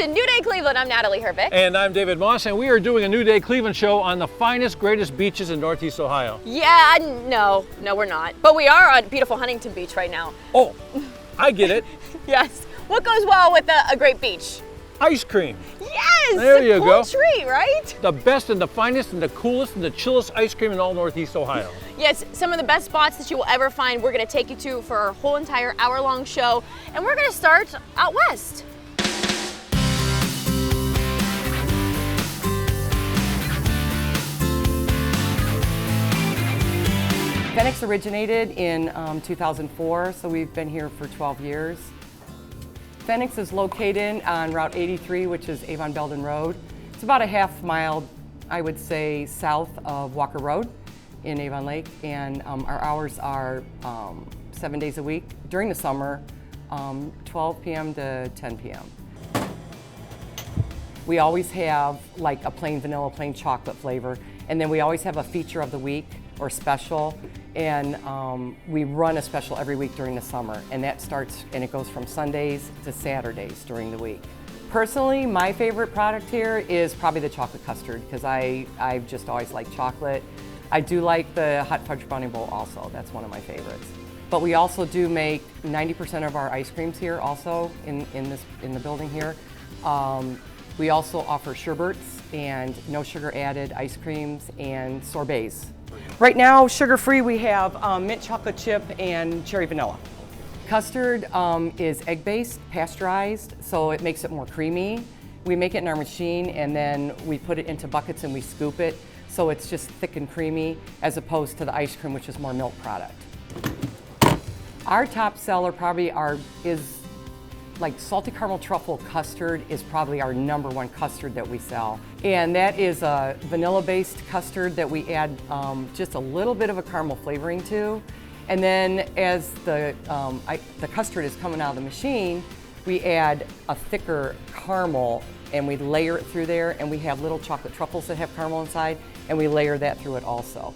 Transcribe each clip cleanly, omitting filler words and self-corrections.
to New Day Cleveland. I'm Natalie Herbeck. And I'm David Moss, and we are doing a New Day Cleveland show on the finest, greatest beaches in Northeast Ohio. Yeah, no, we're not. But we are on beautiful Huntington Beach right now. Oh, I get it. Yes. What goes well with a great beach? Ice cream. Yes! There you go. Treat, right? The best and the finest and the coolest and the chillest ice cream in all Northeast Ohio. Yes, some of the best spots that you will ever find. We're going to take you to for our whole entire hour-long show. And we're going to start out west. Fenix originated in 2004, so we've been here for 12 years. Fenix is located on Route 83, which is Avon Belden Road. It's about a half mile, I would say, south of Walker Road in Avon Lake, and our hours are 7 days a week. During the summer, 12 p.m. to 10 p.m. We always have like a plain vanilla, plain chocolate flavor, and then we always have a feature of the week or special, and we run a special every week during the summer, and that starts and it goes from Sundays to Saturdays during the week. Personally, my favorite product here is probably the chocolate custard, because I've just always liked chocolate. I do like the hot fudge brownie bowl also. That's one of my favorites. But we also do make 90% of our ice creams here also in the building here. We also offer sherbets and no sugar added ice creams and sorbets. Right now, sugar-free, we have mint chocolate chip and cherry vanilla. Custard is egg-based, pasteurized, so it makes it more creamy. We make it in our machine, and then we put it into buckets and we scoop it, so it's just thick and creamy, as opposed to the ice cream, which is more milk product. Our top seller probably is like salty caramel truffle custard is probably our #1 custard that we sell. And that is a vanilla-based custard that we add just a little bit of a caramel flavoring to. And then as the custard is coming out of the machine, we add a thicker caramel and we layer it through there, and we have little chocolate truffles that have caramel inside, and we layer that through it also.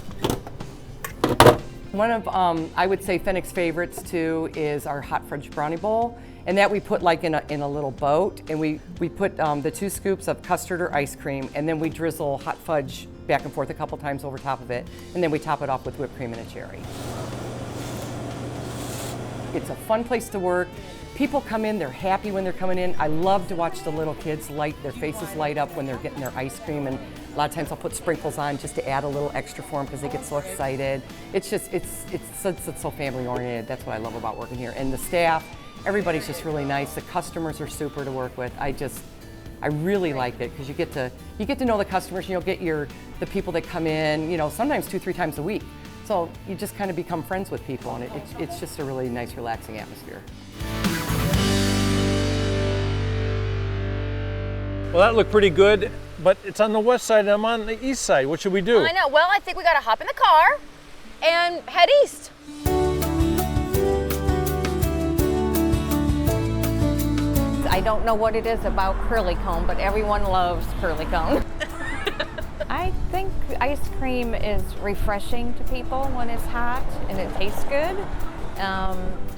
One of, I would say, Fenix favorites too is our hot fudge brownie bowl. And that we put like in a little boat, and we put the 2 scoops of custard or ice cream, and then we drizzle hot fudge back and forth a couple times over top of it, and then we top it off with whipped cream and a cherry. It's a fun place to work. People come in, they're happy when they're coming in. I love to watch the little kids their faces light up when they're getting their ice cream, and a lot of times I'll put sprinkles on just to add a little extra for them because they get so excited. It's just, it's so family oriented. That's what I love about working here. And the staff, everybody's just really nice. The customers are super to work with. I really like it because you get to know the customers. You'll get the people that come in, sometimes 2-3 times a week. So you just kind of become friends with people, and it's just a really nice, relaxing atmosphere. Well, that looked pretty good, but it's on the west side and I'm on the east side. What should we do? I know. Well, I think we got to hop in the car and head east. I don't know what it is about Kurlee Kone, but everyone loves Kurlee Kone. I think ice cream is refreshing to people when it's hot and it tastes good.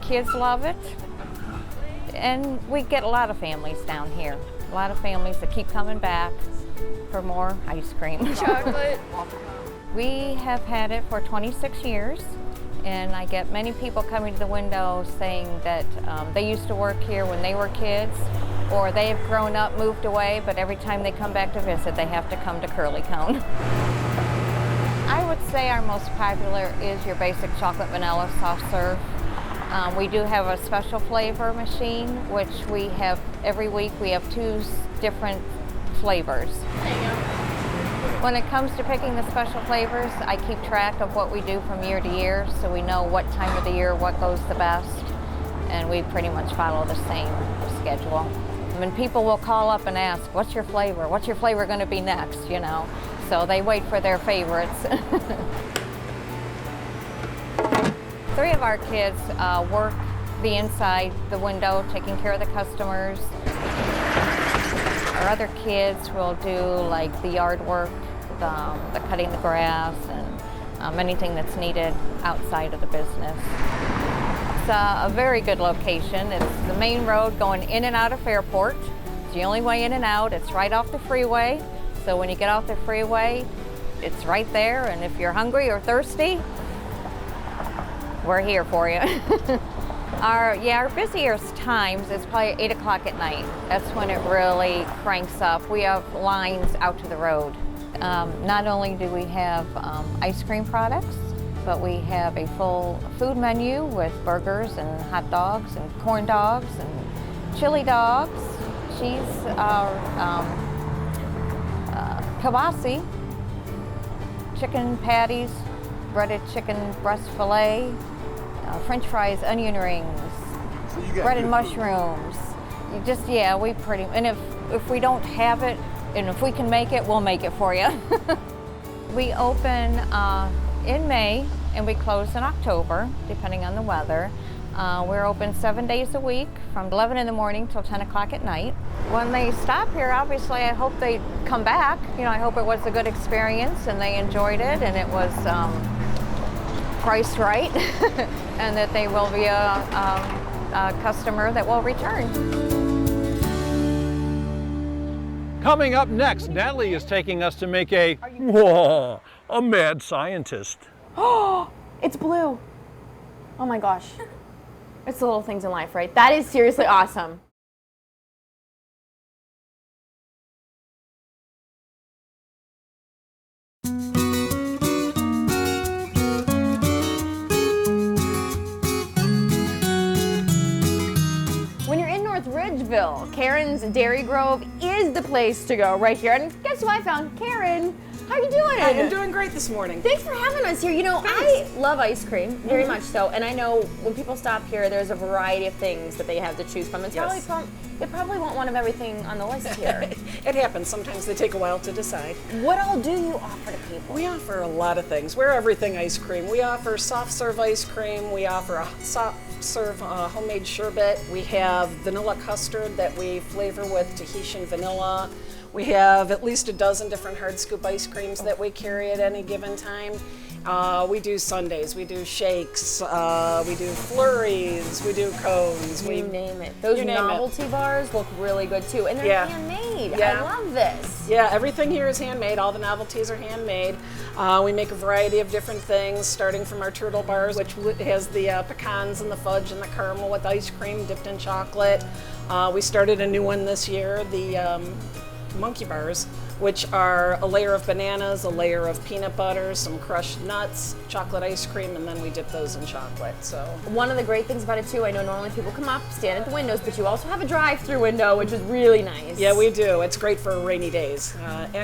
Kids love it. And we get a lot of families down here. A lot of families that keep coming back for more ice cream. Chocolate. We have had it for 26 years. And I get many people coming to the window saying that they used to work here when they were kids, or they have grown up, moved away, but every time they come back to visit, they have to come to Kurlee Kone. I would say our most popular is your basic chocolate vanilla soft serve. We do have a special flavor machine, which we have every week. We have 2 different flavors. When it comes to picking the special flavors, I keep track of what we do from year to year, so we know what time of the year what goes the best, and we pretty much follow the same schedule. When people will call up and ask, what's your flavor? What's your flavor going to be next, So they wait for their favorites. 3 of our kids work the inside, the window, taking care of the customers. Our other kids will do like the yard work, the cutting the grass, and anything that's needed outside of the business. It's a very good location. It's the main road going in and out of Fairport. It's the only way in and out. It's right off the freeway. So when you get off the freeway, it's right there. And if you're hungry or thirsty, we're here for you. Our busiest times is probably 8 o'clock at night. That's when it really cranks up. We have lines out to the road. Not only do we have ice cream products, but we have a full food menu with burgers and hot dogs and corn dogs and chili dogs, cheese, kielbasa, chicken patties, breaded chicken breast fillet, French fries, onion rings, breaded mushrooms. And if we don't have it, and if we can make it, we'll make it for you. We open in May and we close in October, depending on the weather. We're open 7 days a week from 11 in the morning till 10 o'clock at night. When they stop here, obviously, I hope they come back. You know, I hope it was a good experience and they enjoyed it and it was priced right and that they will be a customer that will return. Coming up next, Natalie is taking us to make a mad scientist. Oh, it's blue. Oh my gosh. It's the little things in life, right? That is seriously awesome. When you're in North Ridgeville, Karen's Dairy Grove is the place to go right here. And guess who I found? Karen. How are you doing? I am doing great this morning. Thanks for having us here. You know, I love ice cream, very much so. And I know when people stop here, there's a variety of things that they have to choose from. It's they probably want one of everything on the list here. It happens. Sometimes they take a while to decide. What all do you offer to people? We offer a lot of things. We're everything ice cream. We offer soft serve ice cream. We offer a soft serve homemade sherbet. We have vanilla custard that we flavor with Tahitian vanilla. We have at least a dozen different hard scoop ice creams that we carry at any given time. We do sundaes, we do shakes, we do flurries, we do cones. You name it. Those novelty bars look really good too, and they're handmade. Yeah. I love this. Yeah, everything here is handmade. All the novelties are handmade. We make a variety of different things, starting from our turtle bars, which has the pecans and the fudge and the caramel with ice cream dipped in chocolate. We started a new one this year, the monkey bars, which are a layer of bananas, a layer of peanut butter, some crushed nuts, chocolate ice cream, and then we dip those in chocolate. So one of the great things about it too, I know normally people come up, stand at the windows, but you also have a drive-through window, which is really nice. Yeah, we do. It's great for rainy days,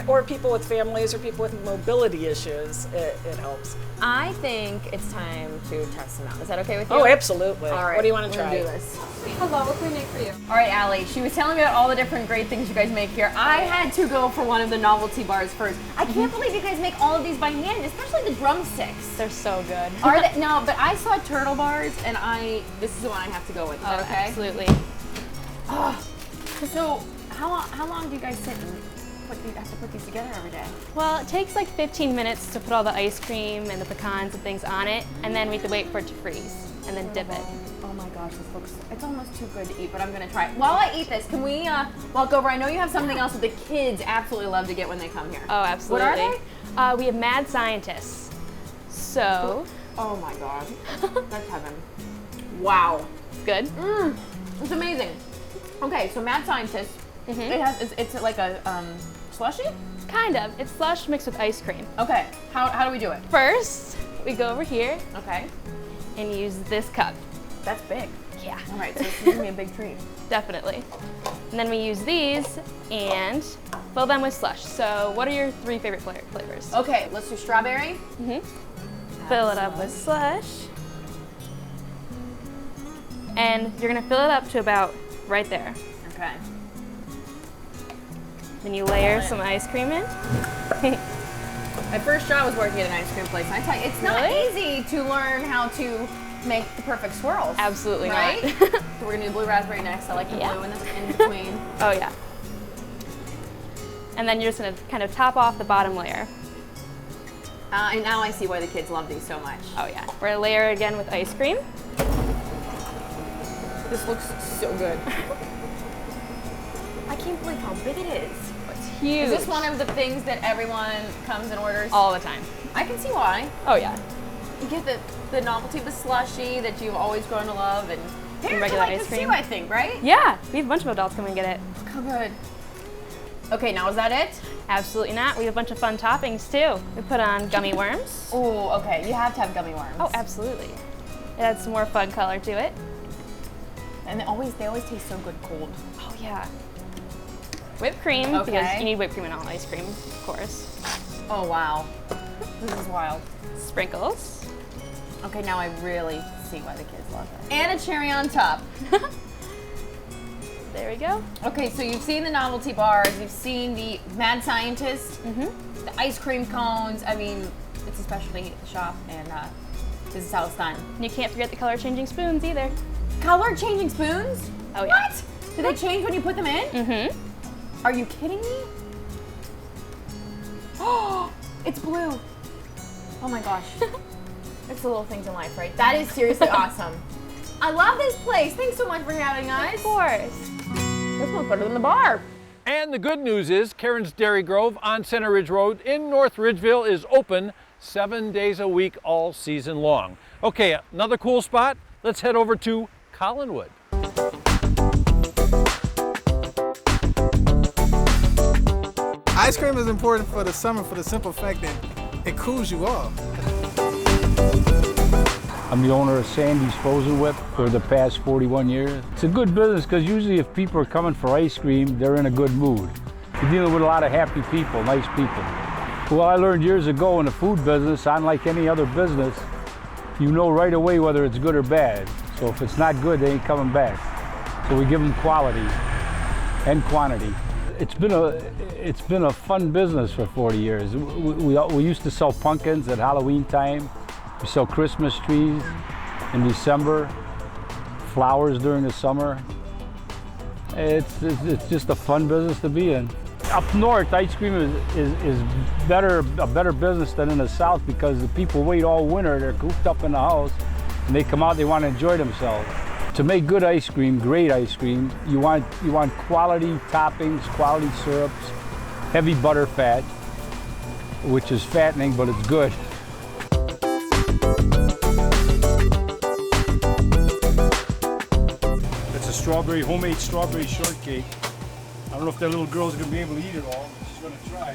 or people with families or people with mobility issues. It helps. I think it's time to test them out. Is that okay with you? Oh, absolutely. All right. What do you want to try? We're gonna do this. Hello, what can we make for you? All right, Allie, she was telling me about all the different great things you guys make here. I had to go for one of the novelty bars first. I can't believe you guys make all of these by hand, especially the drumsticks. They're so good. Are they? No, but I saw turtle bars, and this is the one I have to go with. Is that okay? Absolutely. Oh, so how long do you guys sit and have to put these together every day? Well, it takes like 15 minutes to put all the ice cream and the pecans and things on it, and then we have to wait for it to freeze, and then dip it. Oh my gosh, it's almost too good to eat, but I'm gonna try it. While I eat this, can we walk over? I know you have something else that the kids absolutely love to get when they come here. Oh, absolutely. What are they? We have Mad Scientists. So. Oh my god, that's heaven. Wow. It's good? It's amazing. Okay, so Mad Scientist, it's like a slushie? Kind of. It's slush mixed with ice cream. Okay, how do we do it? First, we go over here Okay, and use this cup. that's big. Yeah. All right, so this is gonna be a big treat. Definitely. And then we use these and fill them with slush. So what are your 3 favorite flavors? Okay, let's do strawberry. Fill it up with slush. And you're gonna fill it up to about right there. Okay. Then you layer some ice cream in. My first job was working at an ice cream place, and I tell you, it's not Really? easy to learn how to make the perfect swirls. Absolutely right? not. So we're gonna do blue raspberry next. I like the blue in between. Oh yeah. And then you're just gonna kind of top off the bottom layer. And now I see why the kids love these so much. Oh yeah. We're gonna layer it again with ice cream. This looks so good. I can't believe how big it is. It's huge. Is this one of the things that everyone comes and orders? All the time. I can see why. Oh yeah. You get the novelty of the slushie that you've always grown to love, and parents regular like ice this cream. too, I think, right? Yeah, we have a bunch of adults come and get it. Oh, good. Okay, now is that it? Absolutely not. We have a bunch of fun toppings too. We put on gummy worms. Oh, okay. You have to have gummy worms. Oh, absolutely. It adds some more fun color to it. And they always taste so good cold. Oh yeah. Whipped cream, Okay. because you need whipped cream in all ice cream, of course. Oh, wow. This is wild. Sprinkles. Okay, now I really see why the kids love it. And a cherry on top. There we go. Okay, so you've seen the novelty bars, you've seen the mad scientist, the ice cream cones. I mean, it's a specialty shop, and this is how it's done. And you can't forget the color changing spoons either. Color changing spoons? Oh yeah. What? Do they change when you put them in? Mm-hmm. Are you kidding me? Oh, it's blue. Oh my gosh. It's the little things in life, right? That is seriously awesome. I love this place. Thanks so much for having us. Of course. This one's better than the bar. And the good news is Karen's Dairy Grove on Center Ridge Road in North Ridgeville is open 7 days a week all season long. Okay, another cool spot. Let's head over to Collinwood. Ice cream is important for the summer for the simple fact that it cools you off. I'm the owner of Sandy's Frozen Whip for the past 41 years. It's a good business because usually if people are coming for ice cream, they're in a good mood. You're dealing with a lot of happy people, nice people. Well, I learned years ago in the food business, unlike any other business, you know right away whether it's good or bad. So if it's not good, they ain't coming back. So we give them quality and quantity. It's been a fun business for 40 years. We used to sell pumpkins at Halloween time. We sell Christmas trees in December, flowers during the summer. It's just a fun business to be in. Up north, ice cream is a better business than in the south because the people wait all winter. They're cooped up in the house, and they come out. They want to enjoy themselves. To make good ice cream, great ice cream, you want quality toppings, quality syrups, heavy butter fat, which is fattening, but it's good. Strawberry, homemade strawberry shortcake. I don't know if that little girl's gonna be able to eat it all, but she's gonna try.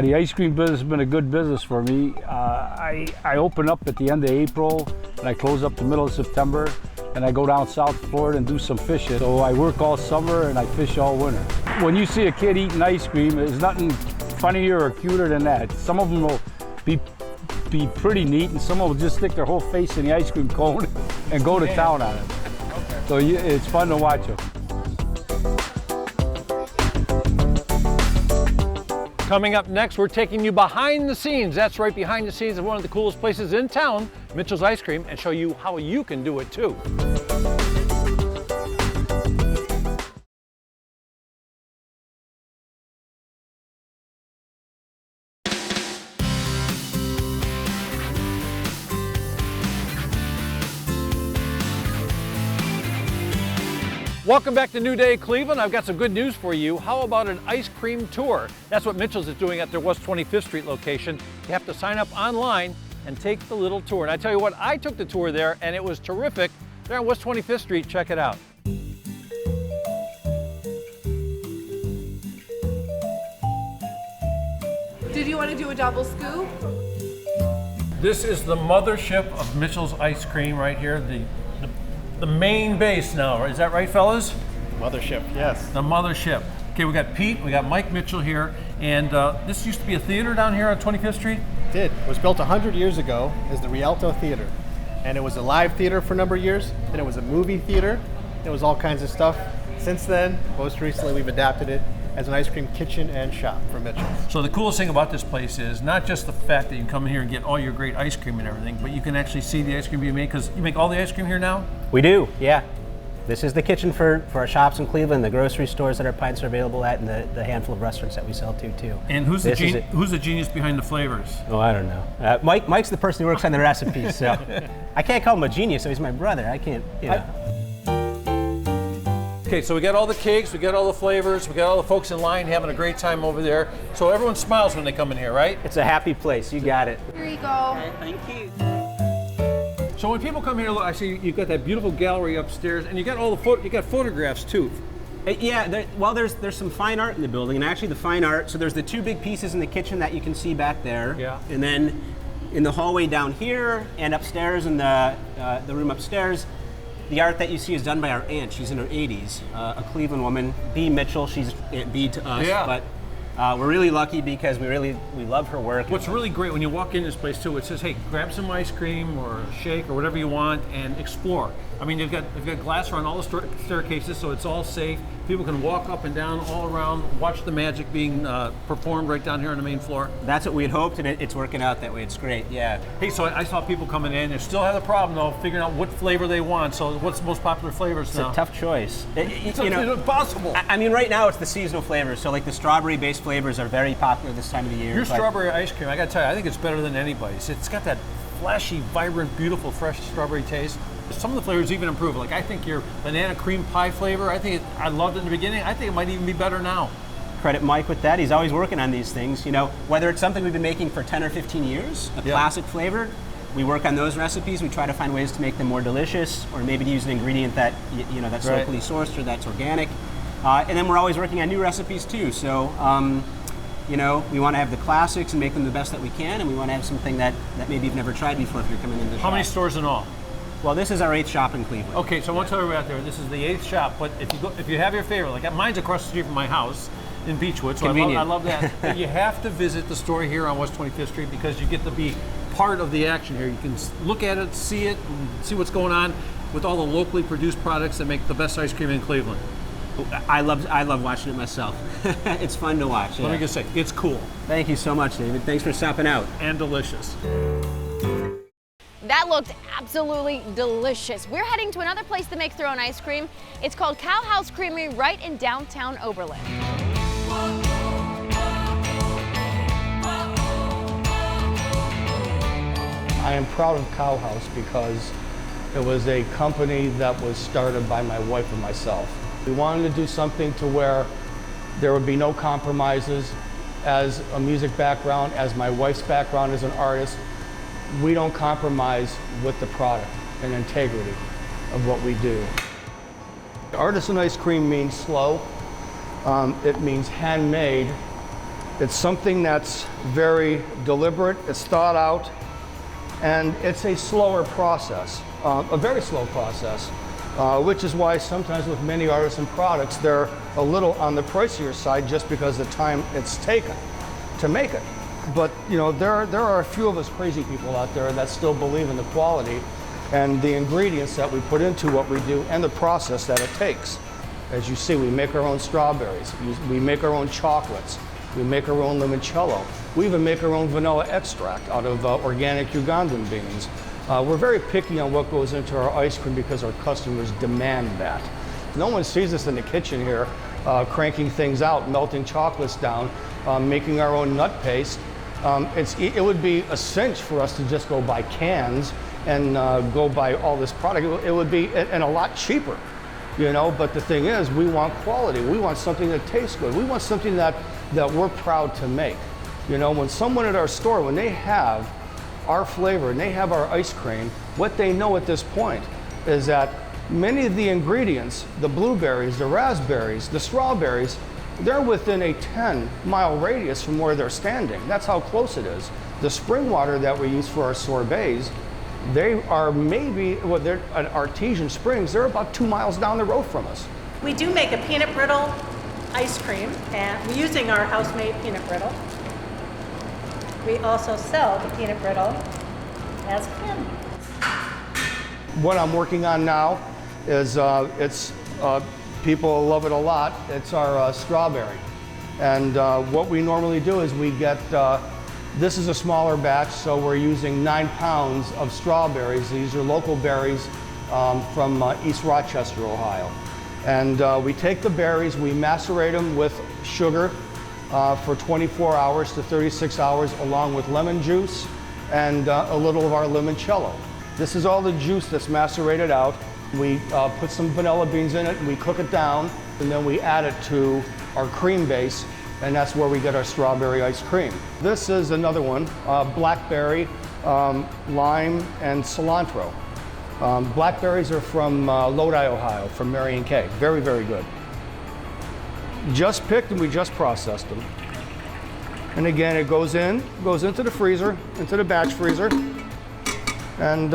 The ice cream business has been a good business for me. I open up at the end of April and I close up the middle of September, and I go down South Florida and do some fishing. So I work all summer and I fish all winter. When you see a kid eating ice cream, there's nothing funnier or cuter than that. Some of them will be pretty neat, and some will just stick their whole face in the ice cream cone and go to town on it. So it's fun to watch them. Coming up next, we're taking you behind the scenes. That's right, behind the scenes of one of the coolest places in town, Mitchell's Ice Cream, and show you how you can do it too. Welcome back to New Day Cleveland. I've got some good news for you. How about an ice cream tour? That's what Mitchell's is doing at their West 25th Street location. You have to sign up online and take the little tour. And I tell you what, I took the tour there and it was terrific. They're on West 25th Street. Check it out. Did you want to do a double scoop? This is the mothership of Mitchell's Ice Cream right here. The main base now, is that right, fellas? Mothership, yes. The mothership. Okay, we got Pete, we got Mike Mitchell here, and this used to be a theater down here on 25th Street? It did. It was built 100 years ago as the Rialto Theater. And it was a live theater for a number of years, then it was a movie theater, it was all kinds of stuff. Since then, most recently, we've adapted it as an ice cream kitchen and shop for Mitchell's. So the coolest thing about this place is not just the fact that you can come here and get all your great ice cream and everything, but you can actually see the ice cream you make, because you make all the ice cream here now? We do, yeah. This is the kitchen for our shops in Cleveland, the grocery stores that our pints are available at, and the handful of restaurants that we sell to too. And who's the genius behind the flavors? Oh, I don't know. Mike's the person who works on the recipes, so I can't call him a genius, so he's my brother. I can't, you know. Okay, so we got all the cakes, we got all the flavors, we got all the folks in line having a great time over there. So everyone smiles when they come in here, right? It's a happy place. You got it. Here you go. Thank you. So when people come here, look, I see you've got that beautiful gallery upstairs, and you got all the you got photographs too. Yeah, well, there's some fine art in the building, and actually the fine art. So there's the two big pieces in the kitchen that you can see back there. Yeah. And then in the hallway down here and upstairs in the room upstairs, the art that you see is done by our aunt. She's in her 80s, a Cleveland woman, B. Mitchell. She's Aunt B to us. Yeah. But we're really lucky because we love her work. What's really great when you walk in this place too, it says, hey, grab some ice cream or a shake or whatever you want and explore. I mean, they've got glass around all the staircases, so it's all safe. People can walk up and down all around, watch the magic being performed right down here on the main floor. That's what we had hoped, and it's working out that way. It's great, yeah. Hey, so I saw people coming in. They still have the problem, though, figuring out what flavor they want. So what's the most popular flavors now? It's a tough choice. It's impossible. I mean, right now it's the seasonal flavors. So like the strawberry-based flavors are very popular this time of the year. Your strawberry ice cream, I got to tell you, I think it's better than anybody's. It's got that flashy, vibrant, beautiful, fresh strawberry taste. Some of the flavors even improve. Like I think your banana cream pie flavor, I loved it in the beginning. I think it might even be better now. Credit Mike with that. He's always working on these things. You know, whether it's something we've been making for 10 or 15 years, a classic flavor, we work on those recipes. We try to find ways to make them more delicious, or maybe to use an ingredient that that's locally sourced or that's organic. And then we're always working on new recipes too. So, we want to have the classics and make them the best that we can, and we want to have something that maybe you've never tried before if you're coming into the shop. How many stores in all? Well, this is our 8th shop in Cleveland. Okay, so I want to tell you out there, this is the 8th shop, but if you have your favorite, like mine's across the street from my house in Beechwood, so I love that. But you have to visit the store here on West 25th Street because you get to be part of the action here. You can look at it, see what's going on with all the locally produced products that make the best ice cream in Cleveland. I love watching it myself. It's fun to watch. Let me just say, it's cool. Thank you so much, David. Thanks for stopping out. And delicious. That looked absolutely delicious. We're heading to another place that makes their own ice cream. It's called Cowhaus Creamery right in downtown Oberlin. I am proud of Cowhaus because it was a company that was started by my wife and myself. We wanted to do something to where there would be no compromises. As a music background, as my wife's background as an artist, we don't compromise with the product and integrity of what we do. Artisan ice cream means slow. It means handmade. It's something that's very deliberate, it's thought out, and it's a slower process, a very slow process, which is why sometimes with many artisan products, they're a little on the pricier side just because of the time it's taken to make it. But there are a few of us crazy people out there that still believe in the quality and the ingredients that we put into what we do and the process that it takes. As you see, we make our own strawberries, we make our own chocolates, we make our own limoncello. We even make our own vanilla extract out of organic Ugandan beans. We're very picky on what goes into our ice cream because our customers demand that. No one sees us in the kitchen here cranking things out, melting chocolates down, making our own nut paste. It would be a cinch for us to just go buy cans and go buy all this product. It would be and a lot cheaper, but the thing is, we want quality. We want something that tastes good. We want something that we're proud to make. When someone at our store, when they have our flavor and they have our ice cream, what they know at this point is that many of the ingredients, the blueberries, the raspberries, the strawberries, they're within a 10-mile radius from where they're standing. That's how close it is. The spring water that we use for our sorbets, they are they're at Artesian Springs, they're about 2 miles down the road from us. We do make a peanut brittle ice cream, and we're using our house-made peanut brittle. We also sell the peanut brittle as candy. What I'm working on now is people love it a lot. It's our strawberry. And what we normally do is we get, this is a smaller batch, so we're using 9 pounds of strawberries. These are local berries from East Rochester, Ohio. And we take the berries, we macerate them with sugar for 24 hours to 36 hours, along with lemon juice and a little of our limoncello. This is all the juice that's macerated out. We put some vanilla beans in it, and we cook it down, and then we add it to our cream base, and that's where we get our strawberry ice cream. This is another one, blackberry, lime, and cilantro. Blackberries are from Lodi, Ohio, from Marion K. Very, very good. Just picked and we just processed them. And again, it goes into the freezer, into the batch freezer, and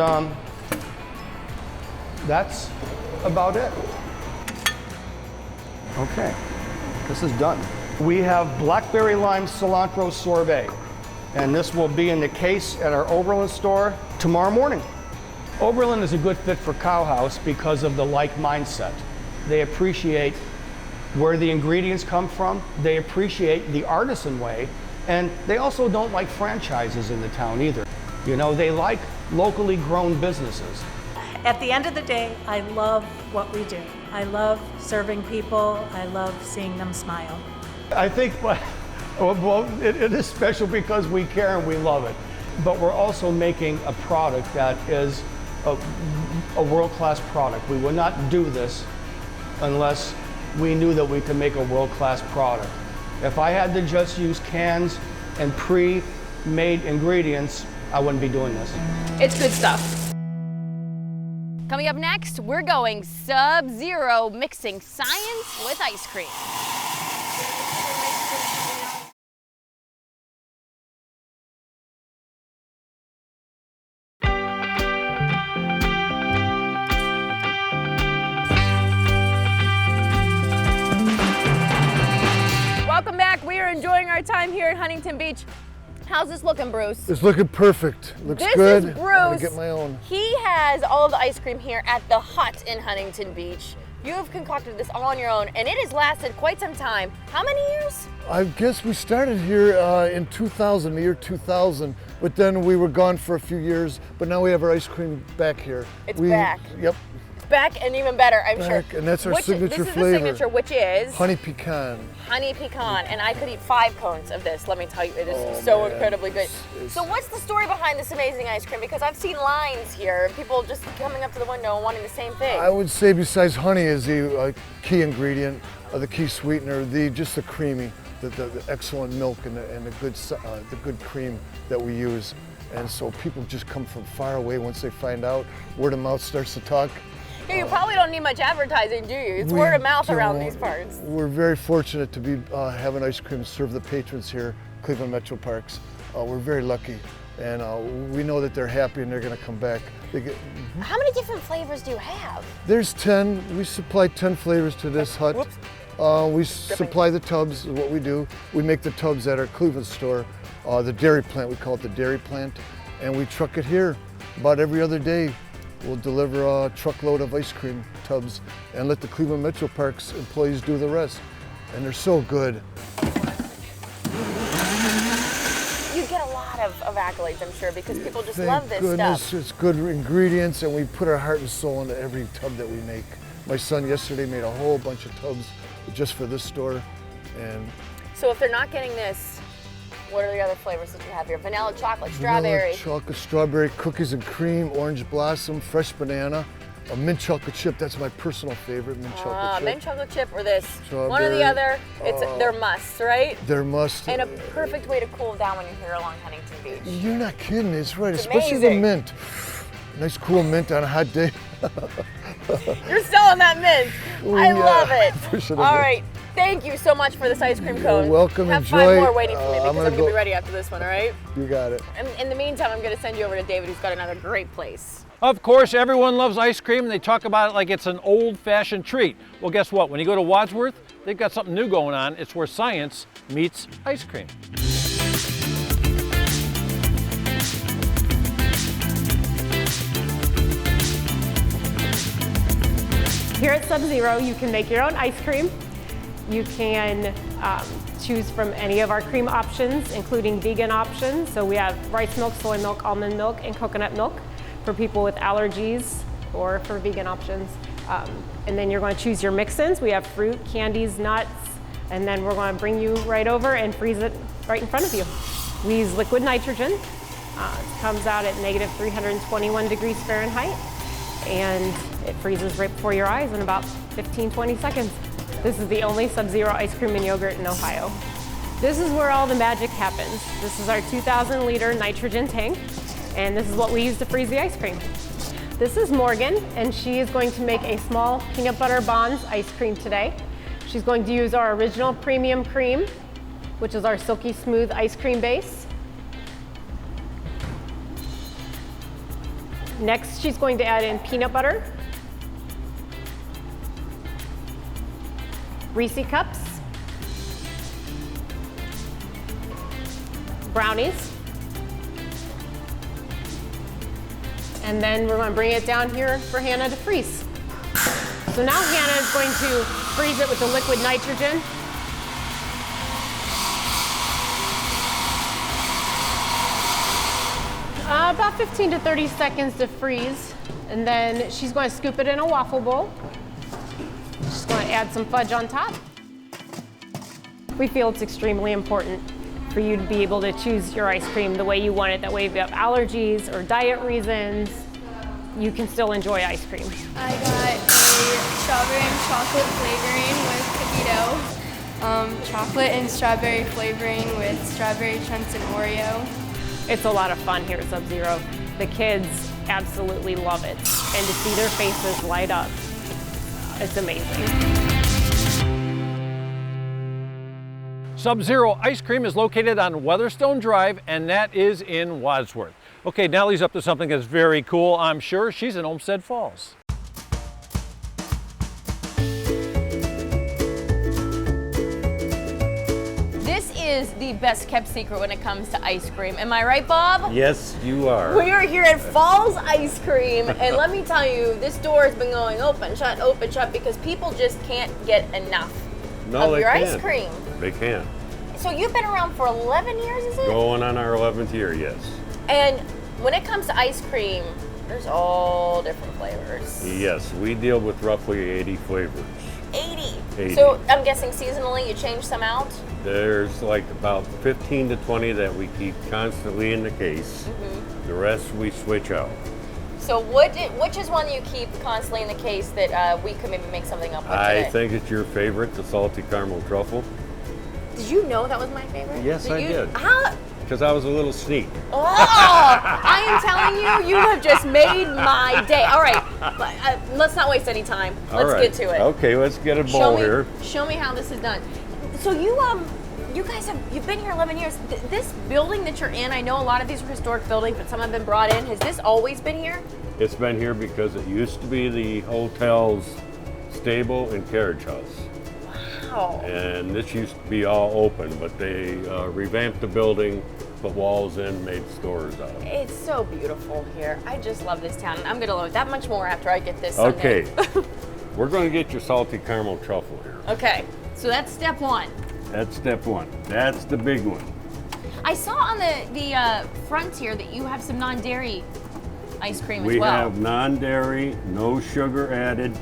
that's about it. Okay, this is done. We have blackberry lime cilantro sorbet, and this will be in the case at our Oberlin store tomorrow morning. Oberlin is a good fit for Cowhaus because of the like mindset. They appreciate where the ingredients come from, they appreciate the artisan way, and they also don't like franchises in the town either. You know, they like locally grown businesses. At the end of the day, I love what we do. I love serving people. I love seeing them smile. I think, well, it is special because we care and we love it. But we're also making a product that is a world-class product. We would not do this unless we knew that we could make a world-class product. If I had to just use cans and pre-made ingredients, I wouldn't be doing this. It's good stuff. Coming up next, we're going Subzero, mixing science with ice cream. Welcome back. We are enjoying our time here at Huntington Beach. How's this looking, Bruce? It's looking perfect. Looks this good. This is Bruce. I'm gonna get my own. He has all of the ice cream here at the Hut in Huntington Beach. You have concocted this all on your own, and it has lasted quite some time. How many years? I guess we started here in 2000, the year 2000, but then we were gone for a few years, but now we have our ice cream back here. It's back. Yep. Back and even better, I'm sure. And that's our signature flavor. This is the signature, which is? Honey pecan. Honey pecan, and I could eat 5 cones of this. Let me tell you, it is so incredibly good. So what's the story behind this amazing ice cream? Because I've seen lines here, people just coming up to the window and wanting the same thing. I would say besides honey is the key ingredient, the key sweetener, just the creamy, the excellent milk and the good cream that we use. And so people just come from far away once they find out. Word of mouth starts to talk. Yeah, you probably don't need much advertising, do you? It's word of mouth around these parts. We're very fortunate to be having ice cream serve the patrons here, Cleveland Metro Parks. We're very lucky, and we know that they're happy and they're going to come back. How many different flavors do you have? There's 10. We supply 10 flavors to this hut. We supply the tubs, is what we do. We make the tubs at our Cleveland store, the dairy plant. We call it the dairy plant, and we truck it here about every other day. We'll deliver a truckload of ice cream tubs and let the Cleveland Metro Parks employees do the rest. And they're so good. You get a lot of accolades, I'm sure, because people just love this stuff. It's good ingredients, and we put our heart and soul into every tub that we make. My son yesterday made a whole bunch of tubs just for this store. And so if they're not getting this, what are the other flavors that you have here? Vanilla, chocolate, strawberry. Vanilla, chocolate, strawberry, cookies and cream, orange blossom, fresh banana, a mint chocolate chip. That's my personal favorite, mint chocolate chip. Mint chocolate chip or this. Strawberry. One or the other. They're musts, right? They're must. And a perfect way to cool down when you're here along Huntington Beach. You're not kidding. It's right, it's especially amazing. the mint. Nice cool mint on a hot day. You're selling that mint. I love it. All right. Thank you so much for this ice cream cone. You're welcome. Have Enjoy. 5 more waiting for me because I'm going to be ready after this one, all right? You got it. And in the meantime, I'm going to send you over to David, who's got another great place. Of course, everyone loves ice cream, and they talk about it like it's an old-fashioned treat. Well, guess what? When you go to Wadsworth, they've got something new going on. It's where science meets ice cream. Here at Subzero, you can make your own ice cream. You can choose from any of our cream options, including vegan options. So we have rice milk, soy milk, almond milk, and coconut milk for people with allergies or for vegan options. And then you're going to choose your mix-ins. We have fruit, candies, nuts, and then we're going to bring you right over and freeze it right in front of you. We use liquid nitrogen. It comes out at -321 degrees Fahrenheit. and it freezes right before your eyes in about 15-20 seconds. This is the only Subzero ice cream and yogurt in Ohio. This is where all the magic happens. This is our 2,000 liter nitrogen tank, and this is what we use to freeze the ice cream. This is Morgan, and she is going to make a small peanut butter Bonds ice cream today. She's going to use our original premium cream, which is our silky smooth ice cream base. Next, she's going to add in peanut butter, Reese cups, brownies, and then we're going to bring it down here for Hannah to freeze. So now Hannah is going to freeze it with the liquid nitrogen. About 15 to 30 seconds to freeze, and then she's going to scoop it in a waffle bowl. She's going to add some fudge on top. We feel it's extremely important for you to be able to choose your ice cream the way you want it. That way if you have allergies or diet reasons, you can still enjoy ice cream. I got a strawberry and chocolate flavoring with cookie dough, chocolate and strawberry flavoring with strawberry chunks and Oreo. It's a lot of fun here at Subzero. The kids absolutely love it, and to see their faces light up, it's amazing. Subzero Ice Cream is located on Weatherstone Drive, and that is in Wadsworth. Okay, Nellie's up to something that's very cool, I'm sure. She's in Olmsted Falls. This is the best kept secret when it comes to ice cream. Am I right, Bob? Yes, you are. We are here at Falls Ice Cream, and let me tell you, this door has been going open, shut, because people just can't get enough of your ice cream. They can't. So you've been around for 11 years, is it? Going on our 11th year, yes. And when it comes to ice cream, there's all different flavors. Yes, we deal with roughly 80 flavors. 80. So I'm guessing seasonally you change some out? There's like about 15 to 20 that we keep constantly in the case. Mm-hmm. The rest we switch out. So which is one you keep constantly in the case that we could maybe make something up with today? I think it's your favorite, the salty caramel truffle. Did you know that was my favorite? Yes, I did. How? Because I was a little sneak. Oh, I am telling you, you have just made my day. All right, let's not waste any time. Let's get to it. Okay, let's get a bowl here. Show me how this is done. So you guys you've been here 11 years. This building that you're in, I know a lot of these are historic buildings, but some have been brought in. Has this always been here? It's been here because it used to be the hotel's stable and carriage house. Wow. And this used to be all open, but they revamped the building, put walls in, made stores out of it. It's so beautiful here. I just love this town, and I'm going to love it that much more after I get this Sunday. Okay. We're going to get your salty caramel truffle here. Okay, so that's step one. That's step one. That's the big one. I saw on the front here that you have some non-dairy ice cream as well. We have non-dairy, no sugar added,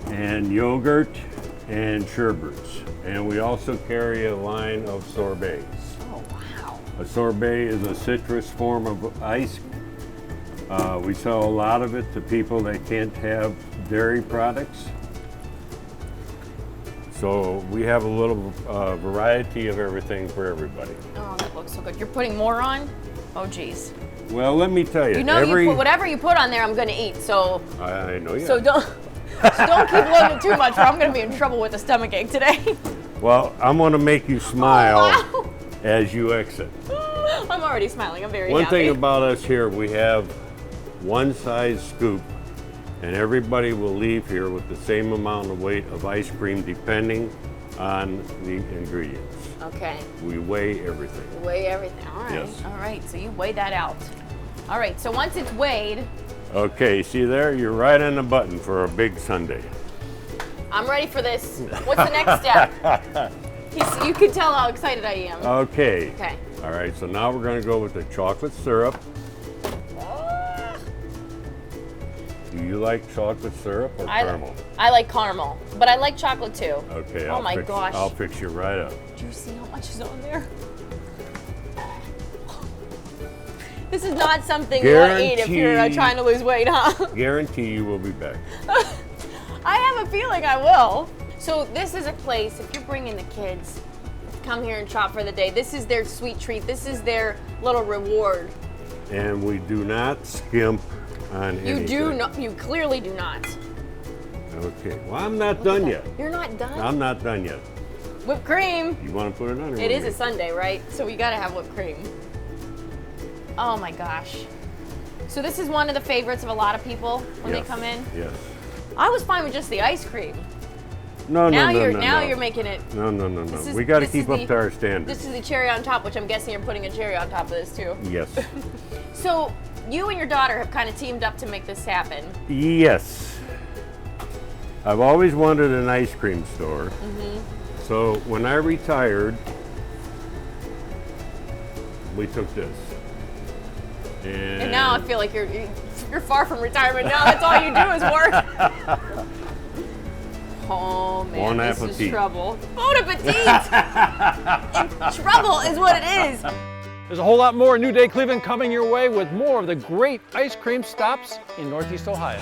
and yogurt and sherbets. And we also carry a line of sorbets. Oh, wow. A sorbet is a citrus form of ice. We sell a lot of it to people that can't have dairy products. So we have a little variety of everything for everybody. Oh, that looks so good. You're putting more on? Oh, geez. Well, let me tell you. You know, whatever you put on there, I'm going to eat. So I know you. So don't keep loading too much, or I'm going to be in trouble with a stomach ache today. Well, I'm going to make you smile as you exit. I'm already smiling. I'm very happy. One thing about us here, we have one size scoop, and everybody will leave here with the same amount of weight of ice cream depending on the ingredients. Okay. We weigh everything. Weigh everything. All right. Yes. All right. So you weigh that out. All right. So once it's weighed. Okay. See there? You're right on the button for a big sundae. I'm ready for this. What's the next step? You can tell how excited I am. Okay. Okay. All right. So now we're going to go with the chocolate syrup. Do you like chocolate syrup or caramel? I like caramel, but I like chocolate too. Okay. Oh my gosh. I'll fix you right up. Do you see how much is on there? This is not something you want to eat if you're trying to lose weight, huh? Guarantee you will be back. I have a feeling I will. So this is a place, if you're bringing the kids, come here and shop for the day. This is their sweet treat. This is their little reward. And we do not skimp on anything. You do not. You clearly do not. Okay. Well, I'm not done yet. You're not done? I'm not done yet. Whipped cream. You want to put it on? It is a Sunday, right? So we got to have whipped cream. Oh my gosh. So this is one of the favorites of a lot of people when they come in? Yes. I was fine with just the ice cream. No. Now you're making it. No. We got to keep up to our standards. This is the cherry on top, which I'm guessing you're putting a cherry on top of this too. Yes. So you and your daughter have kind of teamed up to make this happen. Yes. I've always wanted an ice cream store. So when I retired, we took this. And now I feel like you're far from retirement now. That's all you do is work. Oh man, this is trouble. Bon appetit! Trouble is what it is. There's a whole lot more New Day Cleveland coming your way with more of the great ice cream stops in Northeast Ohio.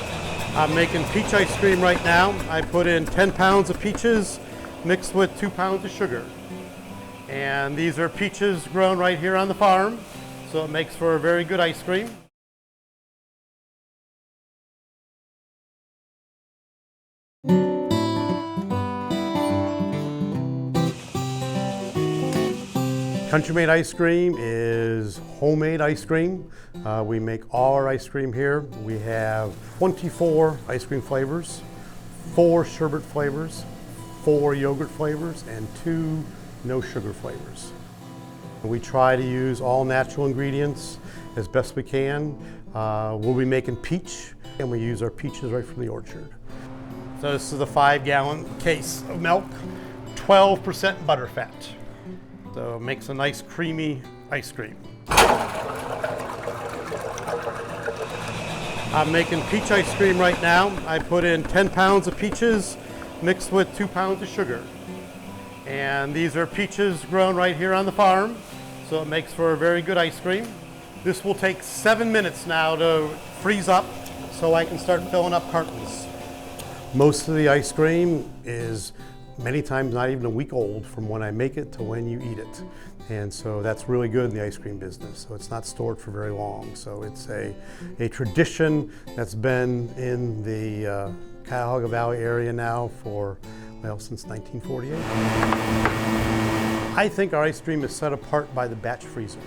I'm making peach ice cream right now. I put in 10 pounds of peaches mixed with 2 pounds of sugar. And these are peaches grown right here on the farm, so it makes for a very good ice cream. Countrymade Ice Cream is homemade ice cream. We make all our ice cream here. We have 24 ice cream flavors, 4 sherbet flavors, 4 yogurt flavors, and 2 no sugar flavors. We try to use all natural ingredients as best we can. We'll be making peach, and we use our peaches right from the orchard. So this is a 5-gallon case of milk, 12% butterfat. So it makes a nice creamy ice cream. I'm making peach ice cream right now. I put in 10 pounds of peaches mixed with 2 pounds of sugar. And these are peaches grown right here on the farm, so it makes for a very good ice cream. This will take 7 minutes now to freeze up so I can start filling up cartons. Most of the ice cream is many times not even a week old from when I make it to when you eat it. And so that's really good in the ice cream business. So it's not stored for very long. So it's a tradition that's been in the Cuyahoga Valley area now for, well, since 1948. I think our ice cream is set apart by the batch freezer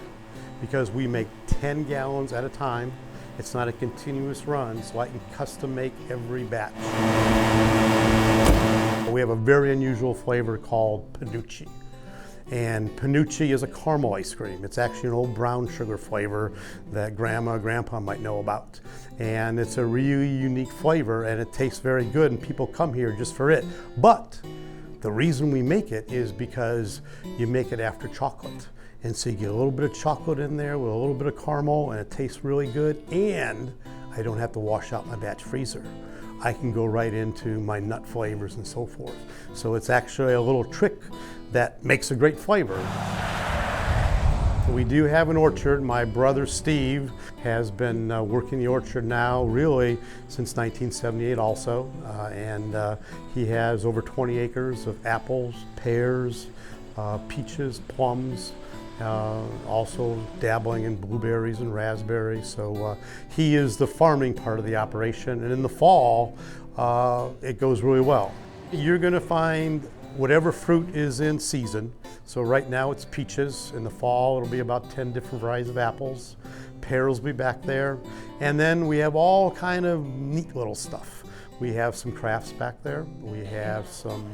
because we make 10 gallons at a time. It's not a continuous run, so I can custom make every batch. We have a very unusual flavor called Panucci. And Panucci is a caramel ice cream. It's actually an old brown sugar flavor that Grandma, Grandpa might know about. And it's a really unique flavor and it tastes very good and people come here just for it. But the reason we make it is because you make it after chocolate. And so you get a little bit of chocolate in there with a little bit of caramel and it tastes really good. And I don't have to wash out my batch freezer. I can go right into my nut flavors and so forth. So it's actually a little trick that makes a great flavor. We do have an orchard. My brother Steve has been working the orchard now really since 1978 also. He has over 20 acres of apples, pears, peaches, plums, also dabbling in blueberries and raspberries. So he is the farming part of the operation, and in the fall it goes really well. You're going to find whatever fruit is in season. So right now it's peaches. In the fall it'll be about 10 different varieties of apples. Pears will be back there, and then we have all kind of neat little stuff. We have some crafts back there. We have some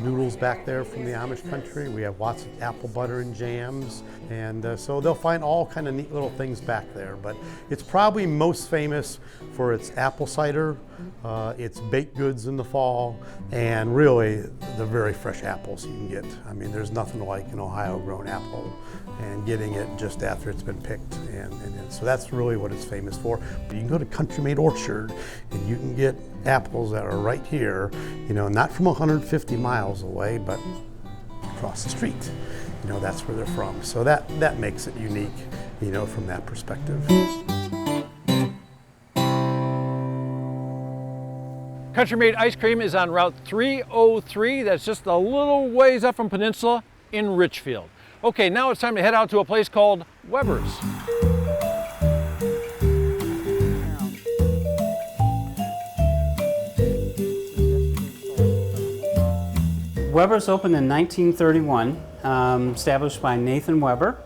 noodles back there from the Amish country. We have lots of apple butter and jams. And so they'll find all kind of neat little things back there. But it's probably most famous for its apple cider, its baked goods in the fall, and really the very fresh apples you can get. I mean, there's nothing like an Ohio-grown apple and getting it just after it's been picked. And so that's really what it's famous for. You can go to Countrymade Orchard and you can get apples that are right here, you know, not from 150 miles away, but across the street. you know, that's where they're from. So that makes it unique, you know, from that perspective. Countrymade Ice Cream is on Route 303. That's just a little ways up from Peninsula in Richfield. Okay, now it's time to head out to a place called Weber's. Weber's opened in 1931, established by Nathan Weber.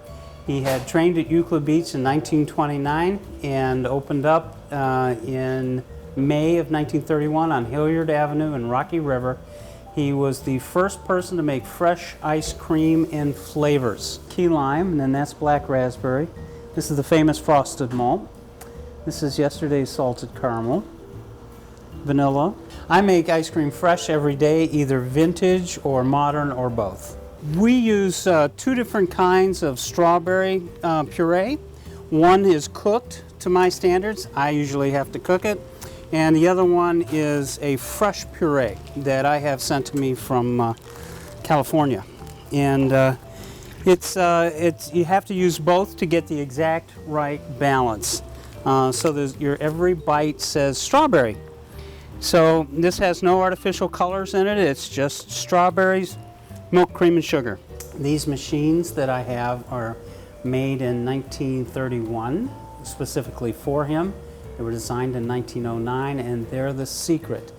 He had trained at Euclid Beach in 1929 and opened up in May of 1931 on Hilliard Avenue in Rocky River. He was the first person to make fresh ice cream in flavors. Key lime, and then that's black raspberry. This is the famous frosted malt. This is yesterday's salted caramel. Vanilla. I make ice cream fresh every day, either vintage or modern or both. We use two different kinds of strawberry puree. One is cooked to my standards. I usually have to cook it. And the other one is a fresh puree that I have sent to me from California. And you have to use both to get the exact right balance. So every bite says strawberry. So this has no artificial colors in it. It's just strawberries, milk, cream, and sugar. These machines that I have are made in 1931, specifically for him. They were designed in 1909, and they're the secret.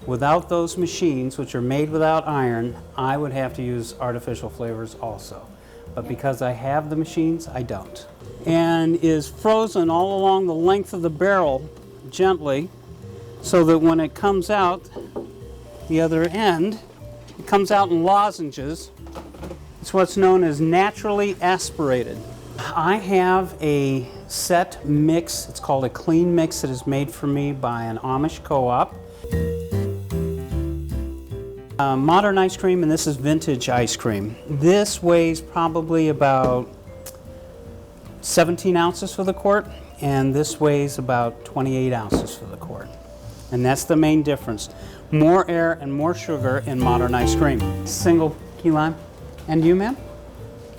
Without those machines, which are made without iron, I would have to use artificial flavors also. But because I have the machines, I don't. And is frozen all along the length of the barrel gently, so that when it comes out the other end, it comes out in lozenges. It's what's known as naturally aspirated. I have a set mix, it's called a clean mix, that is made for me by an Amish co-op. Modern ice cream, and this is vintage ice cream. This weighs probably about 17 ounces for the quart, and this weighs about 28 ounces for the quart. And that's the main difference. More air and more sugar in modern ice cream. Single key lime. And you, ma'am?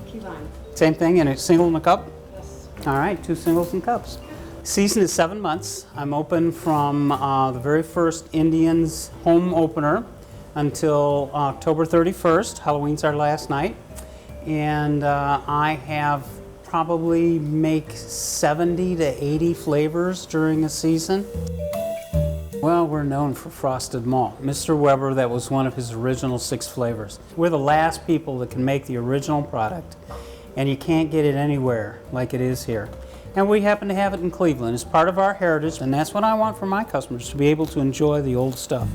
Key lime. Same thing, and a single in a cup? Yes. All right, 2 singles in cups. Season is 7 months. I'm open from the very first Indians home opener until October 31st. Halloween's our last night. And I have probably make 70 to 80 flavors during a season. Well, we're known for frosted malt. Mr. Weber, that was one of his original 6 flavors. We're the last people that can make the original product, and you can't get it anywhere like it is here. And we happen to have it in Cleveland. It's part of our heritage, and that's what I want for my customers, to be able to enjoy the old stuff.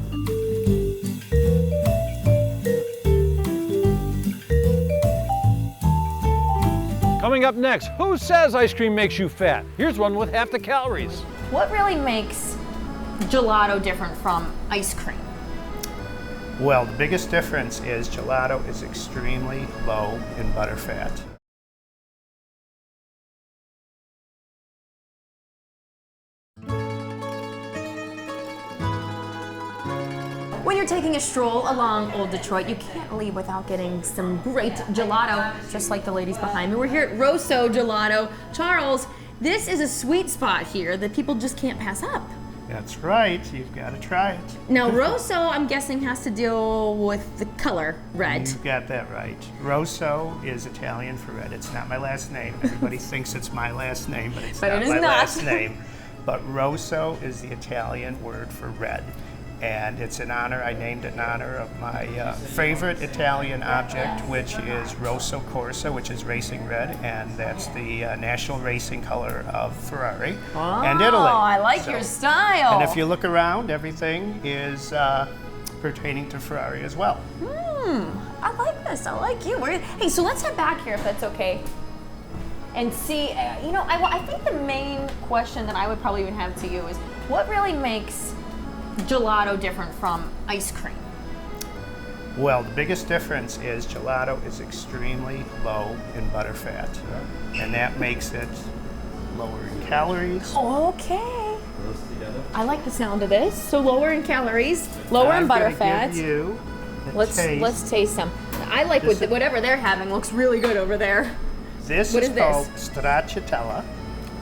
Coming up next, who says ice cream makes you fat? Here's one with half the calories. What really makes gelato different from ice cream? Well, the biggest difference is gelato is extremely low in butterfat. When you're taking a stroll along Old Detroit, you can't leave without getting some great gelato, just like the ladies behind me. We're here at Rosso Gelato. Charles, this is a sweet spot here that people just can't pass up. That's right, you've got to try it. Now, Rosso, I'm guessing, has to deal with the color red. You've got that right. Rosso is Italian for red. It's not my last name. Everybody thinks it's my last name, but it's not my last name. But Rosso is the Italian word for red. And it's an honor, I named it in honor of my favorite Italian object, which is Rosso Corsa, which is racing red, and that's the national racing color of Ferrari and Italy. Oh, I like your style. And if you look around, everything is pertaining to Ferrari as well. I like this, I like you. Hey, so let's head back here if that's okay. And see, you know, I think the main question that I would probably even have to you is, what really makes gelato different from ice cream? Well, the biggest difference is gelato is extremely low in butterfat, and that makes it lower in calories. Okay. I like the sound of this. So lower in calories, lower in butterfat. Give you let's taste some. I like whatever they're having. Looks really good over there. This What is is called this? stracciatella,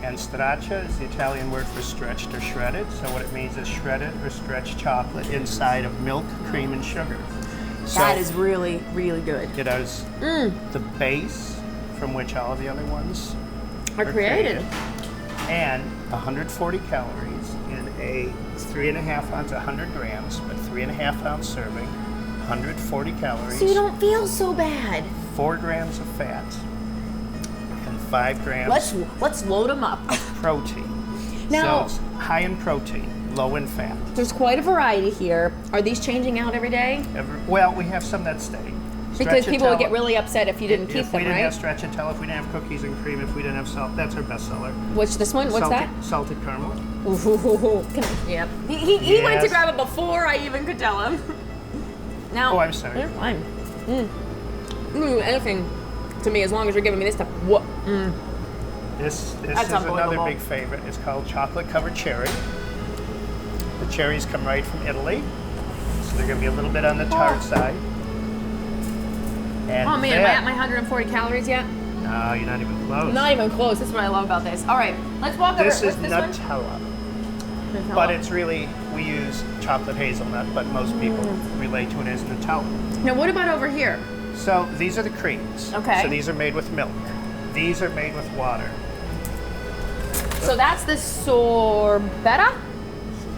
and straccia is the Italian word for stretched or shredded. So what it means is shredded or stretched chocolate inside of milk, cream, and sugar. So That is really, really good. it is the base from which all of the other ones Are created. And 140 calories in a 3.5 ounce, 100 grams, but 3.5 ounce serving, 140 calories. So you don't feel so bad. 4 grams of fat and 5 grams Let's load them up. of protein. Now- so it's high in protein, low in fat. There's quite a variety here. Are these changing out every day? Well, we have some that stay. Because people would Stracciatella- get really upset if you didn't keep If them, we didn't right? have stracciatella, if we didn't have cookies and cream, if we didn't have salt, that's our best seller. What's this one? What's that? Salted caramel. Ooh, yep. He went to Yes. grab it before I even could tell him. Now. Oh, I'm sorry. They're fine. Anything to me as long as you're giving me this stuff. What? This That's is another unbelievable. big favorite. It's called chocolate covered cherry. The cherries come right from Italy, so they're going to be a little bit on the tart side. And Oh man, am I at my 140 calories yet? No, you're not even close. Not even close. That's what I love about this. All right, let's walk over. This is What's this one? Nutella. Nutella. But it's really, we use chocolate hazelnut, but most people relate to it as Nutella. Now what about over here? So these are the creams. Okay. So these are made with milk. These are made with water. So that's the sorbetta?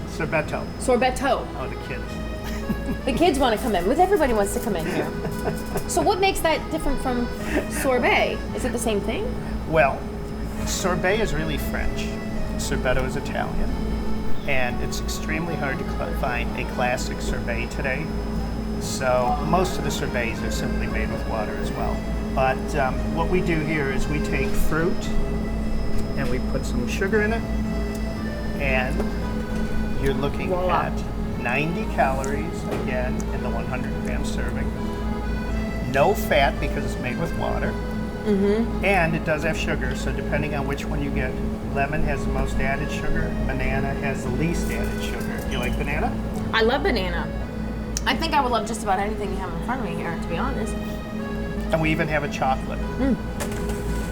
Sorbetto. Sorbetto. Oh, the kids. The kids want to come in. Everybody wants to come in here. So what makes that different from sorbet? Is it the same thing? Well, sorbet is really French. Sorbetto is Italian. And it's extremely hard to find a classic sorbet today. So most of the sorbets are simply made with water as well. But what we do here is we take fruit and we put some sugar in it. And you're looking at 90 calories, again, in the 100 gram serving. No fat because it's made with water. And it does have sugar, so depending on which one you get, lemon has the most added sugar, banana has the least added sugar. You like banana? I love banana. I think I would love just about anything you have in front of me here, to be honest. And we even have a chocolate.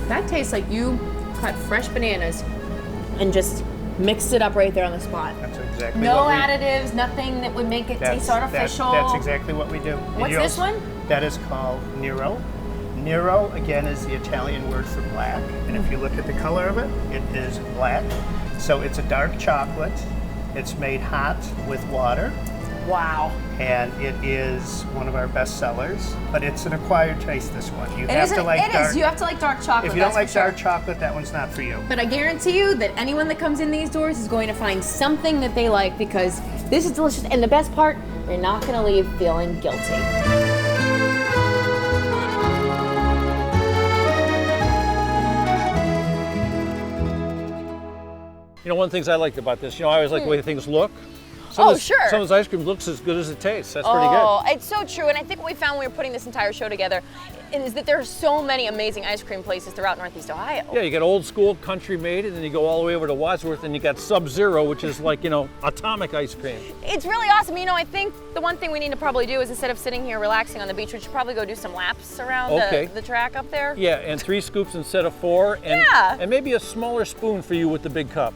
That tastes like you cut fresh bananas and just mixed it up right there on the spot. That's exactly No what we additives, nothing that would make it taste artificial. That's exactly what we do. What's this one? That is called Nero. Nero, again, is the Italian word for black. And if you look at the color of it, it is black. So it's a dark chocolate. It's made hot with water. Wow. And it is one of our best sellers, but it's an acquired taste, this one. You have to like dark. You have to like dark chocolate. If you don't that's like for sure. dark chocolate, that one's not for you. But I guarantee you that anyone that comes in these doors is going to find something that they like because this is delicious. And the best part, you're not going to leave feeling guilty. You know, one of the things I liked about this, I always like the way things look. Sure. Some of this ice cream looks as good as it tastes. That's pretty good. Oh, it's so true. And I think what we found when we were putting this entire show together is that there are so many amazing ice cream places throughout Northeast Ohio. Yeah, you got old school Countrymade, and then you go all the way over to Wadsworth, and you got Subzero, which is like, atomic ice cream. It's really awesome. I think the one thing we need to probably do is instead of sitting here relaxing on the beach, we should probably go do some laps around the track up there. Yeah, and 3 scoops instead of 4, and maybe a smaller spoon for you with the big cup.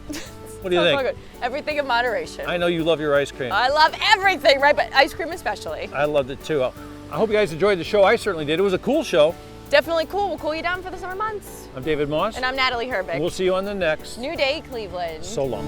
What do you think? Good. Everything in moderation. I know you love your ice cream. I love everything, right? But ice cream especially. I loved it too. I hope you guys enjoyed the show. I certainly did. It was a cool show. Definitely cool. We'll cool you down for the summer months. I'm David Moss. And I'm Natalie Herbeck. We'll see you on the next New Day, Cleveland. So long.